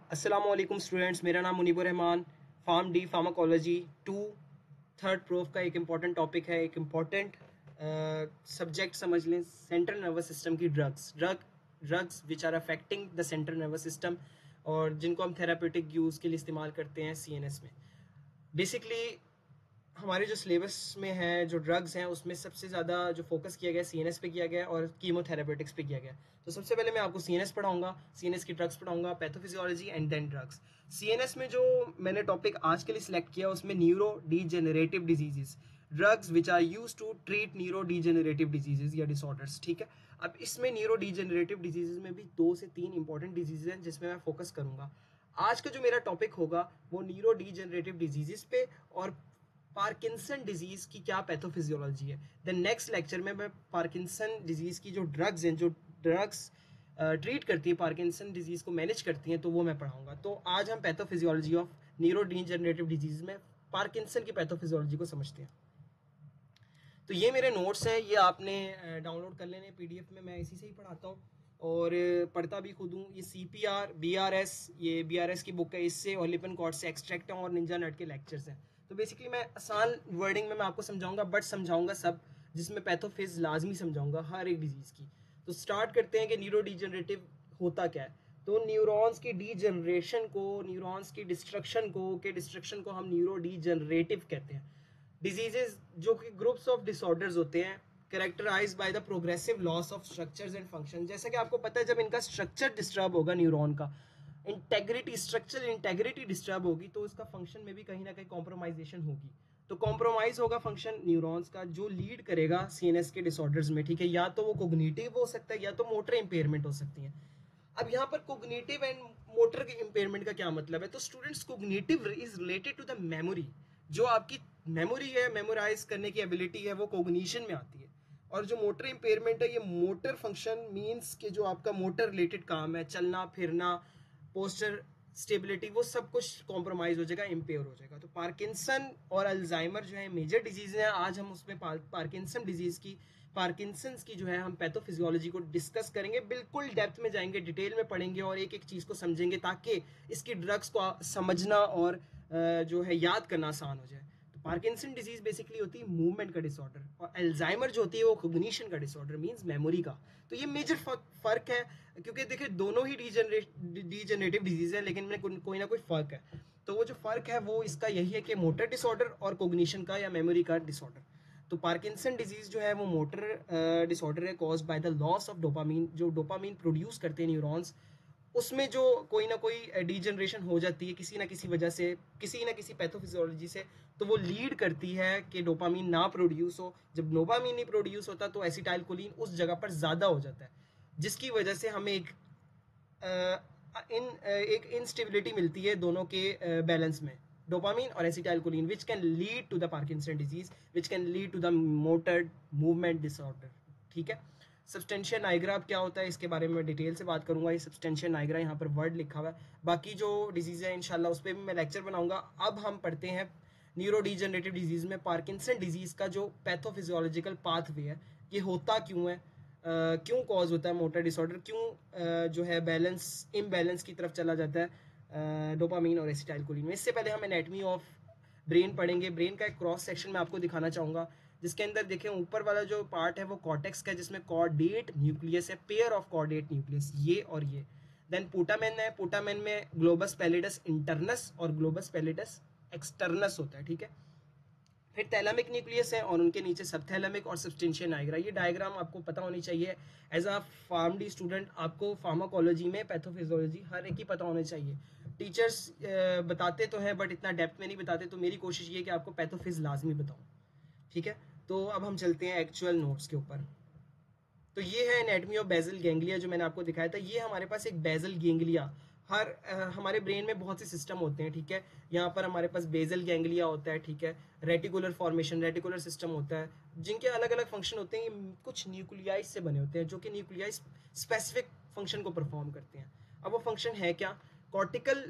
अस्सलामुअलैकुम स्टूडेंट्स, मेरा नाम Munibur Rahman. Pharm D pharmacology two third proof का एक इम्पॉर्टेंट टॉपिक है, एक इम्पॉर्टेंट सब्जेक्ट समझ लें। सेंट्रल नर्वस सिस्टम की drugs which are affecting the central nervous system और जिनको हम थेरापेटिक यूज़ के लिए इस्तेमाल करते हैं सीएनएस में। बेसिकली हमारे जो सिलेबस में है, जो ड्रग्स हैं, उसमें सबसे ज़्यादा जो फोकस किया गया सीएनएस पे किया गया और कीमोथेरापेटिक्स पे किया गया। तो सबसे पहले मैं आपको सीएनएस पढ़ाऊंगा, सीएनएस की ड्रग्स पढ़ाऊंगा, pathophysiology and then drugs. CNS में जो मैंने टॉपिक आज के लिए सिलेक्ट किया उसमें neuro degenerative diseases, drugs which are used to treat neuro degenerative diseases या डिसऑर्डर्स। ठीक है, अब इसमें न्यूरो डीजेनरेटिव डिजीजेस में भी 2 से 3 इंपॉर्टेंट डिजीजेज हैं जिसमें मैं फोकस करूंगा। आज का जो मेरा टॉपिक होगा वो न्यूरो डीजेनरेटिव डिजीजेस पे और पार्किंसन डिजीज की क्या पैथोफिजियोलॉजी है। द नेक्स्ट लेक्चर में मैं पार्किंसन डिजीज की जो ड्रग्स हैं, जो ड्रग्स ट्रीट करती है पार्किंसन डिजीज को मैनेज करती हैं, तो वो मैं पढ़ाऊंगा। तो आज हम pathophysiology of neuro degenerative disease में पार्किंसन की पैथोफिजियोलॉजी को समझते हैं। तो ये मेरे नोट्स हैं, ये आपने डाउनलोड कर लेने पीडीएफ में, मैं इसी से ही पढ़ाता हूँ और पढ़ता भी खुद हूँ। ये CPR BRS, ये BRS की बुक है, इससे और लिपन कॉर्ड से एक्सट्रैक्ट हैं और निंजा नट के लेक्चर्स हैं। तो बेसिकली मैं आसान वर्डिंग में मैं आपको समझाऊंगा, बट समझाऊंगा सब, जिसमें पैथोफेज लाजमी समझाऊंगा हर एक डिजीज़ की। तो स्टार्ट करते हैं कि न्यूरो डिजेनरेटिव होता क्या है। तो न्यूरॉन्स की डीजनरेशन को, न्यूरॉन्स की डिस्ट्रक्शन को हम न्यूरो डीजनरेटिव कहते हैं। डिजीजेज जो कि ग्रुप्स ऑफ डिसऑर्डर्स होते हैं characterised by the progressive loss of structures and function. जैसा कि आपको पता है, जब इनका स्ट्रक्चर डिस्टर्ब होगा, न्यूरॉन का स्ट्रक्चरल इंटेग्रिटी डिस्टर्ब होगी, तो इसका फंक्शन में भी कहीं ना कहीं कॉम्प्रोमाइजेशन होगी। तो कॉम्प्रोमाइज होगा फंक्शन न्यूरॉन्स का, जो लीड करेगा सीएनएस के डिसऑर्डर्स में। ठीक है, या तो वो कोग्निटिव हो सकता है या तो मोटर इंपेयरमेंट हो सकती है। अब यहाँ पर कोग्निटिव एंड मोटर के इंपेयरमेंट का क्या मतलब है? तो students, cognitive is related to the memory. जो आपकी मेमोरी है, मेमोराइज करने की एबिलिटी है, वो कोग्निशन में आती है। और जो मोटर इंपेयरमेंट है, ये मोटर फंक्शन मीन्स के जो आपका मोटर रिलेटेड काम है, चलना फिरना, पोस्चर स्टेबिलिटी, वो सब कुछ कॉम्प्रोमाइज हो जाएगा, इम्पेयर हो जाएगा। तो पार्किंसन और अल्जाइमर जो है मेजर डिजीज हैं। आज हम उसमें पार्किंसन डिजीज की, पार्किंसंस की जो है हम पैथोफिजियोलॉजी को डिस्कस करेंगे, बिल्कुल डेप्थ में जाएंगे, डिटेल में पढ़ेंगे और एक एक चीज़ को समझेंगे ताकि इसकी ड्रग्स को समझना और जो है याद करना आसान हो जाए। तो पार्किंसन डिजीज बेसिकली होती है मूवमेंट का डिसऑर्डर, और अल्जाइमर जो होती है वो कोग्निशन का डिसऑर्डर, मींस मेमोरी का। तो ये मेजर फर्क है, क्योंकि देखिए दोनों ही डीजनरेटिव डिजीज है, लेकिन इनमें कोई ना कोई फर्क है। तो वो जो फर्क है वो इसका यही है कि मोटर डिसऑर्डर और कोग्निशन का या मेमोरी का डिसऑर्डर। तो पार्किंसन डिजीज जो है वो मोटर डिसऑर्डर है caused by the loss of dopamine. जो डोपामीन प्रोड्यूस करते हैं न्यूरॉन्स, उसमें जो कोई ना कोई डीजनरेशन हो जाती है किसी ना किसी वजह से, किसी ना किसी पैथोफिजियोलॉजी से, तो वो लीड करती है कि डोपामीन ना प्रोड्यूस हो। जब डोपामीन नहीं प्रोड्यूस होता तो एसिटाइलकोलिन उस जगह पर ज़्यादा हो जाता है, जिसकी वजह से हमें एक इनस्टेबिलिटी मिलती है दोनों के बैलेंस में, डोपामीन और acetylcholine, which can lead to the Parkinson disease, which can lead to the motor movement disorder. ठीक है, सब्सटेंशिया नाइग्रा क्या होता है इसके बारे में मैं डिटेल से बात करूंगा। ये सब्सटेंशिया नाइग्रा यहाँ पर वर्ड लिखा हुआ है, बाकी जो डिजीज है इंशाल्लाह उस पर भी मैं लेक्चर बनाऊंगा। अब हम पढ़ते हैं न्यूरो डीजनरेटिव डिजीज में पार्किंसन डिजीज का जो पैथोफिजियोलॉजिकल पाथवे है, ये होता क्यों है, क्यों कॉज होता है मोटर डिसऑर्डर, क्यों जो है बैलेंस इम्बैलेंस की तरफ चला जाता है डोपामीन और एसिटाइलकोलिन में। इससे पहले हम एनाटमी ऑफ ब्रेन पढ़ेंगे। ब्रेन का एक क्रॉस सेक्शन मैं आपको दिखाना चाहूँगा, जिसके अंदर देखें ऊपर वाला जो पार्ट है वो कॉर्टेक्स का है, जिसमें कॉर्डेट न्यूक्लियस है, पेयर ऑफ कॉर्डेट न्यूक्लियस, ये और ये। देन पुटामेन है, पुटामेन में ग्लोबस पैलिडस इंटरनस और ग्लोबस पैलिडस एक्सटर्नस होता है। ठीक है, फिर थैलेमिक न्यूक्लियस है और उनके नीचे सबथैलेमिक और सब्सटेंशिया नाइग्रा। ये डायग्राम आपको पता होनी चाहिए as a pharm D student. आपको फार्माकोलॉजी में पैथोफिजियोलॉजी हर एक ही पता होनी चाहिए। टीचर्स बताते तो हैं बट इतना डेप्थ में नहीं बताते, तो मेरी कोशिश ये है कि आपको पैथोफिज लाजमी बताऊँ। ठीक है, तो अब हम चलते हैं एक्चुअल नोट्स के ऊपर। तो ये है एनाटमी ऑफ बेजल गैंग्लिया जो मैंने आपको दिखाया था। ये हमारे पास एक बेजल गैंग्लिया, हमारे ब्रेन में बहुत से सिस्टम होते हैं। ठीक है, यहाँ पर हमारे पास बेजल गैंग्लिया होता है। ठीक है, रेटिकुलर फॉर्मेशन, रेटिकुलर सिस्टम होता है, जिनके अलग अलग फंक्शन होते हैं। ये कुछ न्यूक्लियाइज से बने होते हैं, जो कि न्यूक्लियाइज स्पेसिफिक फंक्शन को परफॉर्म करते हैं। अब वो फंक्शन है क्या? कॉर्टिकल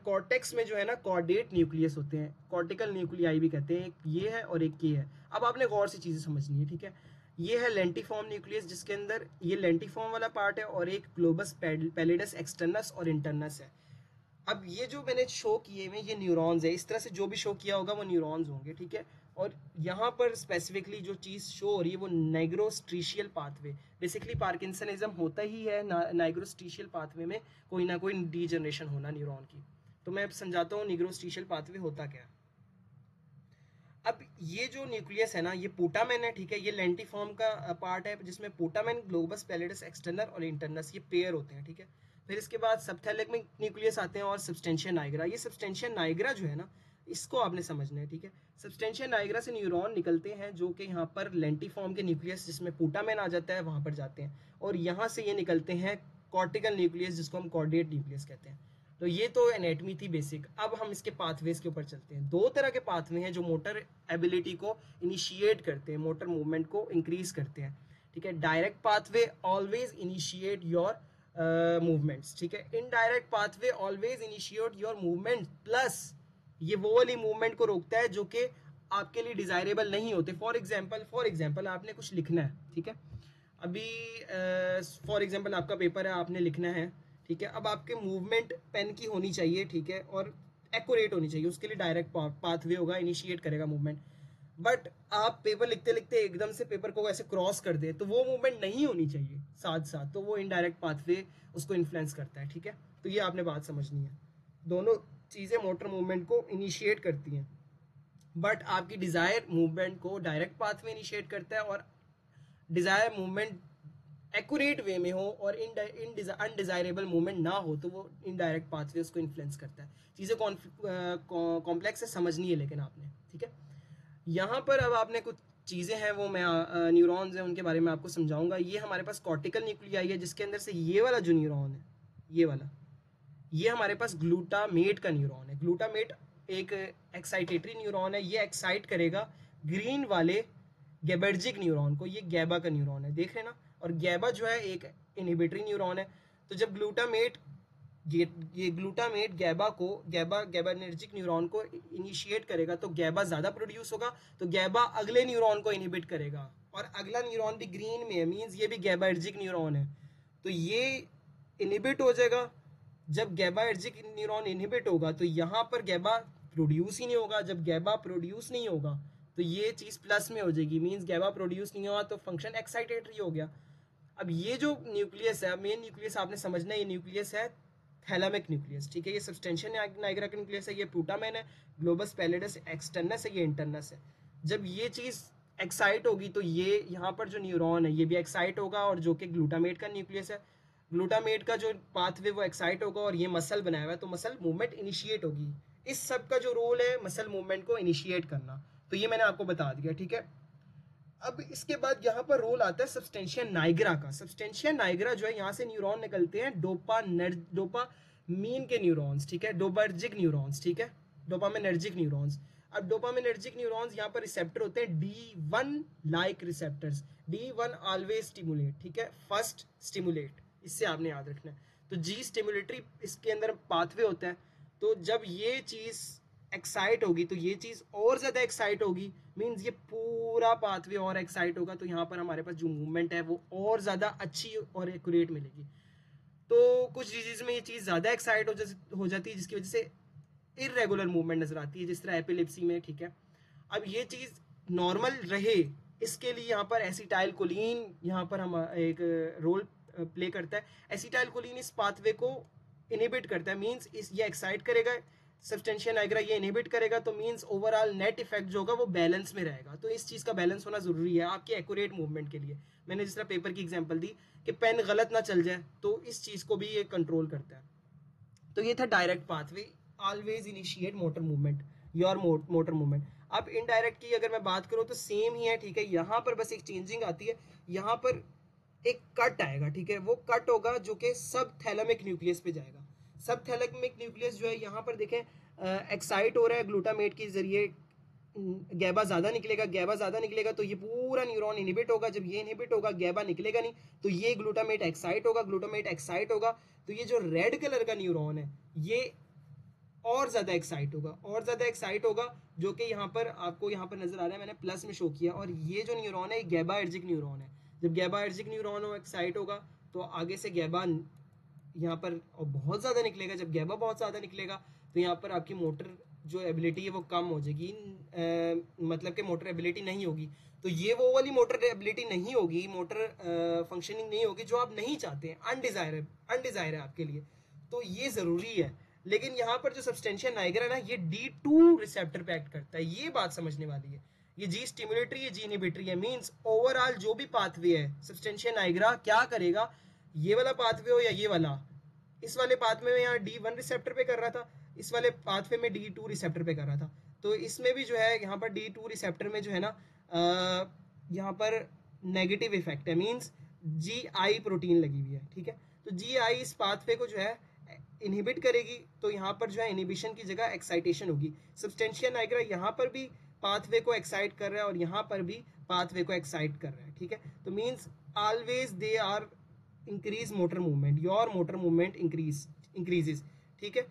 कॉर्टेक्स में जो है ना कॉर्डेट न्यूक्लियस होते हैं, कॉर्टिकल न्यूक्लियाई भी कहते हैं। एक ये है और एक ये है। अब आपने गौर से चीज़ें समझनी है। ठीक है, ये है लेंटिफॉर्म न्यूक्लियस, जिसके अंदर ये लेंटिफॉर्म वाला पार्ट है, और एक ग्लोबस पैलिडस एक्सटर्नस और इंटरनस है। अब ये जो मैंने शो किए हुए ये न्यूरॉन्स है, इस तरह से जो भी शो किया होगा वो न्यूरॉन्स होंगे, ठीक है। और यहाँ पर स्पेसिफिकली जो चीज़ शो हो रही है वो नाइग्रोस्ट्रीशियल पाथवे, बेसिकली पार्किंसनिज्म होता ही है नाइग्रोस्ट्रीशियल पाथवे में कोई ना कोई डीजनरेशन होना न्यूरॉन की। तो मैं अब समझाता हूँ नाइग्रोस्ट्रीशियल पाथवे होता क्या है। अब ये जो न्यूक्लियस है ना, ये पोटामेन है, ठीक है। ये लेंटिफॉर्म का पार्ट है जिसमें पोटामेन, ग्लोबस पैलिडस एक्सटर्नल और इंटरनस ये पेयर होते हैं, ठीक है। फिर इसके बाद सबथैलेमिक में न्यूक्लियस आते हैं और सब्सटेंशिया नाइग्रा। ये सब्सटेंशिया नाइग्रा जो है ना, इसको आपने समझना है, ठीक है। सब्सटेंशिया नाइग्रा से न्यूरॉन निकलते हैं जो कि यहाँ पर लेंटिफॉर्म के न्यूक्लियस जिसमें पोटामेन आ जाता है वहां पर जाते हैं, और यहाँ से ये निकलते हैं कॉर्टिकल न्यूक्लियस जिसको हम कॉर्डिएट न्यूक्लियस कहते हैं। तो ये तो एनेटमी थी बेसिक। अब हम इसके पाथवेज के ऊपर चलते हैं। दो तरह के पाथवे हैं जो मोटर एबिलिटी को इनिशिएट करते हैं, मोटर मूवमेंट को इंक्रीज करते हैं, ठीक है। Direct pathway always initiate your movements, ठीक है। Indirect pathway always initiate your movement plus ये वो वाली मूवमेंट को रोकता है जो कि आपके लिए डिजायरेबल नहीं होते। फॉर एग्जाम्पल आपने कुछ लिखना है, ठीक है। अभी फॉर एग्जाम्पल आपका पेपर है, आपने लिखना है, ठीक है। अब आपके मूवमेंट पेन की होनी चाहिए, ठीक है, और एक्यूरेट होनी चाहिए, उसके लिए डायरेक्ट पाथवे होगा, इनिशिएट करेगा मूवमेंट। बट आप पेपर लिखते लिखते एकदम से पेपर को ऐसे क्रॉस कर दे तो वो मूवमेंट नहीं होनी चाहिए साथ साथ, तो वो इनडायरेक्ट पाथवे उसको इन्फ्लुएंस करता है, ठीक है। तो ये आपने बात समझनी है। दोनों चीज़ें मोटर मूवमेंट को इनिशिएट करती हैं, बट आपकी डिजायर मूवमेंट को डायरेक्ट पाथवे इनिशिएट करता है, और डिजायर मूवमेंट एक्यूरेट वे में हो और अनडिजायरेबल मूवमेंट ना हो तो वो इनडायरेक्ट पाथवे उसको इन्फ्लुएंस करता है। चीज़ें कॉम्प्लेक्स है, समझनी है लेकिन आपने, ठीक है। यहाँ पर अब आपने कुछ चीज़ें हैं वो मैं न्यूरॉन्स हैं उनके बारे में आपको समझाऊंगा। ये हमारे पास कॉर्टिकल न्यूक्लियाई है जिसके अंदर से ये वाला जो न्यूरॉन है, ये वाला, ये हमारे पास ग्लूटामेट का न्यूरॉन है। ग्लूटामेट एक एक्साइटेटरी न्यूरॉन है, ये एक्साइट करेगा ग्रीन वाले गैबर्जिक न्यूरॉन को। ये गैबा का न्यूरॉन है, देख रहे ना। और गैबा जो है एक इनहिबिटरी न्यूरॉन है। तो जब ग्लूटामेट ये ग्लूटामेट गैबार्जिक न्यूरॉन को इनिशिएट करेगा तो गैबा ज़्यादा प्रोड्यूस होगा, तो गैबा अगले न्यूरॉन को इनहिबिट करेगा, और अगला न्यूरॉन भी ग्रीन में है, मीन्स ये भी गैबार्जिक न्यूरॉन है, तो ये इनहिबिट हो जाएगा। जब गैबार्जिक न्यूरॉन इनहिबिट होगा तो यहाँ पर गैबा प्रोड्यूस ही नहीं होगा। जब गैबा प्रोड्यूस नहीं होगा तो ये चीज़ प्लस में हो जाएगी, मीन्स गैबा प्रोड्यूस नहीं हुआ तो फंक्शन एक्साइटेटरी हो गया। अब ये जो न्यूक्लियस है, मेन न्यूक्लियस आपने समझना है, ये न्यूक्लियस है थैलेमिक न्यूक्लियस, ठीक है। ये सब्सटेंशियल नाइग्रा का न्यूक्लियस है, ये पोटामेन है, ग्लोबस पैलिडस एक्सटर्नस है, ये इंटरनस है। जब ये चीज़ एक्साइट होगी तो ये यहाँ पर जो न्यूरॉन है ये भी एक्साइट होगा, और जो कि ग्लूटामेट का न्यूक्लियस है, ग्लूटामेट का जो पाथवे वो एक्साइट होगा और ये मसल बनाया हुआ है तो मसल मूवमेंट इनिशिएट होगी। इस सब का जो रोल है मसल मूवमेंट को इनिशिएट करना, तो ये मैंने आपको बता दिया, ठीक है। अब इसके बाद यहाँ पर रोल आता है सब्सटेंशिया नाइग्रा का। सब्सटेंशिया नाइग्रा जो है, यहाँ से न्यूरॉन निकलते हैं डोपामीन के न्यूरॉन्स, ठीक है, डोपार्जिक न्यूरॉन्स, ठीक है, डोपामिनर्जिक न्यूरॉन्स। अब डोपामिनर्जिक न्यूरॉन्स यहाँ पर रिसेप्टर होते हैं D1 like receptors. D1 always stimulate, ठीक है, फर्स्ट स्टिमुलेट, इससे आपने याद रखना है। तो G स्टिमुलेटरी इसके अंदर पाथवे होता है, तो जब ये चीज़ एक्साइट होगी तो ये चीज़ और ज़्यादा एक्साइट होगी, मीन्स ये पूरा पाथवे और एक्साइट होगा, तो यहाँ पर हमारे पास जो मूवमेंट है वो और ज़्यादा अच्छी और एक्यूरेट मिलेगी। तो कुछ डिजीज में ये चीज़ ज़्यादा एक्साइट हो जाती है जिसकी वजह से इरेगुलर मूवमेंट नज़र आती है, जिस तरह एपिलेप्सी में, ठीक है। अब ये चीज़ नॉर्मल रहे इसके लिए यहाँ पर एसिटाइल कोलिन यहाँ पर हम एक रोल प्ले करता है। एसिटाइल कोलिन इस पाथवे को इनहिबिट करता है, मीन्स इस ये एक्साइट करेगा सब्सटेंशिया नाइग्रा, ये इनहिबिट करेगा, तो मींस ओवरऑल नेट इफेक्ट जो होगा वो बैलेंस में रहेगा। तो इस चीज़ का बैलेंस होना जरूरी है आपके एक्यूरेट मूवमेंट के लिए। मैंने जिस तरह पेपर की एग्जांपल दी कि पेन गलत ना चल जाए, तो इस चीज़ को भी ये कंट्रोल करता है। तो ये था direct pathway, always initiate motor movement, your motor movement. अब इनडायरेक्ट की अगर मैं बात करूँ तो सेम ही है, ठीक है। यहाँ पर बस एक चेंजिंग आती है, यहाँ पर एक कट आएगा, ठीक है, वो कट होगा जो कि सब थैलेमिक न्यूक्लियस पे जाएगा। सब थैलेमिक न्यूक्लियस जो है यहाँ पर देखें एक्साइट हो रहा है ग्लूटामेट के जरिए, गैबा ज़्यादा निकलेगा तो ये पूरा न्यूरॉन इनहिबिट होगा। जब ये इनहिबिट होगा गैबा निकलेगा नहीं, तो ये ग्लूटामेट एक्साइट होगा, तो ये जो रेड कलर का न्यूरॉन है ये और ज़्यादा एक्साइट होगा, जो कि यहाँ पर आपको यहाँ पर नजर आ रहा है, मैंने प्लस में शो किया। और ये जो न्यूरॉन है गैबार्जिक न्यूरॉन है। जब गैबार्जिक न्यूरॉन एक्साइट होगा तो आगे से गैबा यहाँ पर और बहुत ज़्यादा निकलेगा, जब गैबा बहुत ज़्यादा निकलेगा तो यहाँ पर आपकी मोटर जो एबिलिटी है वो कम हो जाएगी, मतलब कि मोटर एबिलिटी नहीं होगी। तो ये वो वाली मोटर एबिलिटी नहीं होगी, मोटर फंक्शनिंग नहीं होगी जो आप नहीं चाहते हैं, अनडिजायर है आपके लिए, तो ये ज़रूरी है। लेकिन यहाँ पर जो सब्सटेंशिया नाइग्रा ना, ये D2 रिसेप्टर पे एक्ट करता है, ये बात समझने वाली है। ये जी स्टिमुलेटरी है, जी इनहिबिटरी है, मींस ओवरऑल जो भी पाथवे है सब्सटेंशिया नाइग्रा क्या करेगा, ये वाला पाथवे हो या ये वाला, इस वाले पाथवे में यहाँ D1 रिसेप्टर पे कर रहा था, इस वाले पाथवे में D2 रिसेप्टर पे कर रहा था, तो इसमें भी जो है यहाँ पर D2 रिसेप्टर में जो है ना यहाँ पर नेगेटिव इफेक्ट है, मींस GI प्रोटीन लगी हुई है, ठीक है। तो GI इस पाथवे को जो है इनहिबिट करेगी, तो यहाँ पर जो है इनहिबिशन की जगह एक्साइटेशन होगी। सब्सटेंशिया नाइग्रा यहाँ पर भी पाथवे को एक्साइट कर रहा है और यहाँ पर भी पाथवे को एक्साइट कर रहा है, ठीक है। तो means always they are increase motor movement, your motor movement increases, ठीक है।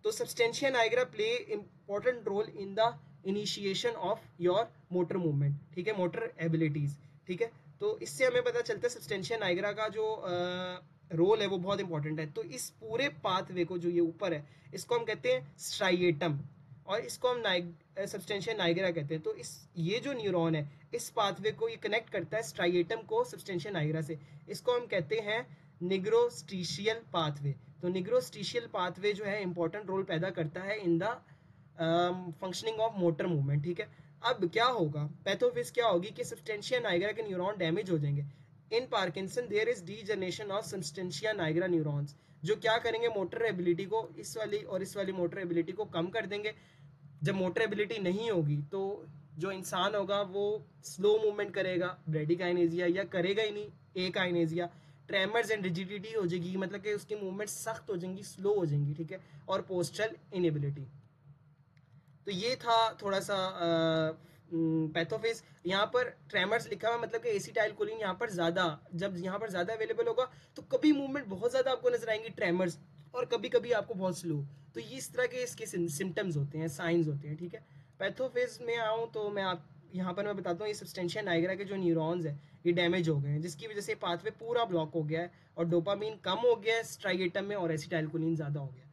तो substantia nigra play important role in the initiation of your motor movement, ठीक है, मोटर एबिलिटीज, ठीक है। तो इससे हमें पता चलता है सब्सटेंशिया नाइग्रा का जो रोल है वो बहुत इंपॉर्टेंट है। तो इस पूरे पाथवे को जो ये ऊपर है इसको हम कहते हैं स्ट्राइएटम, और इसको हम सब्सटेंशिया नाइग्रा कहते हैं। तो इस ये जो न्यूरॉन है इस पाथवे को ये कनेक्ट करता है स्ट्राइएटम को सब्सटेंशिया नाइग्रा से, इसको हम कहते हैं निग्रोस्ट्रीशियल पाथवे। तो निग्रोस्ट्रीशियल पाथवे जो है इंपॉर्टेंट रोल पैदा करता है in the functioning of motor movement, ठीक है। अब क्या होगा, पैथोफिज क्या होगी कि सब्सटेंशिया नाइग्रा के न्यूरॉन डैमेज हो जाएंगे। In Parkinson there is degeneration of substantia nigra neurons, जो क्या करेंगे मोटर एबिलिटी को, इस वाली और इस वाली मोटर एबिलिटी को कम कर देंगे। जब मोटर एबिलिटी नहीं होगी तो जो इंसान होगा वो स्लो मूवमेंट करेगा, ब्रेडिकाइनेजिया, या करेगा ही नहीं एकाइनेजिया, ट्रेमर्स एंड रिजिडिटी हो जाएगी, मतलब कि उसकी मूवमेंट सख्त हो जाएंगी, स्लो हो जाएंगी, ठीक है, और पोस्चरल इनएबिलिटी। तो ये था थोड़ा सा पैथोफेज। यहाँ पर ट्रेमर्स लिखा हुआ, मतलब कि एसिटाइलकोलिन यहाँ पर ज़्यादा, जब यहाँ पर ज़्यादा अवेलेबल होगा तो कभी मूवमेंट बहुत ज़्यादा आपको नजर आएंगी ट्रेमर्स, और कभी कभी आपको बहुत स्लो। तो ये इस तरह के इसके सिम्टम्स होते हैं, साइंस होते हैं, ठीक है। पैथोफेज में आऊँ तो मैं आप यहाँ पर मैं बताता हूँ, ये सब्सटेंशिया नाइग्रा के जो न्यूरॉन्स है ये डैमेज हो गए हैं, जिसकी वजह से पाथवे पूरा ब्लॉक हो गया है और डोपामीन कम हो गया है स्ट्राइएटम में और एसिटाइलकोलिन ज़्यादा हो गया।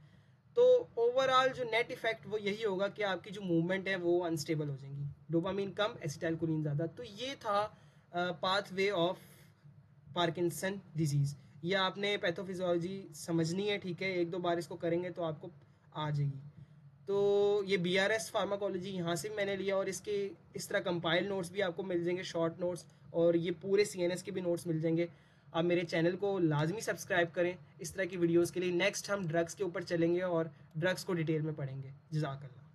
तो ओवरऑल जो नेट इफेक्ट वो यही होगा कि आपकी जो मूवमेंट है वो अनस्टेबल हो जाएंगी, डोपामीन कम एसिटाइलकोलिन ज़्यादा। तो ये था पाथवे ऑफ पार्किंसन डिजीज़। ये आपने पैथोफिजियोलॉजी समझनी है, ठीक है, एक दो बार इसको करेंगे तो आपको आ जाएगी। तो ये BRS फार्माकोलॉजी यहाँ से भी मैंने लिया, और इसके इस तरह कंपाइल नोट्स भी आपको मिल जाएंगे, शॉर्ट नोट्स, और ये पूरे CNS के भी नोट्स मिल जाएंगे। आप मेरे चैनल को लाजमी सब्सक्राइब करें इस तरह की वीडियोस के लिए। नेक्स्ट हम ड्रग्स के ऊपर चलेंगे और ड्रग्स को डिटेल में पढ़ेंगे। जज़ाकल्लाह।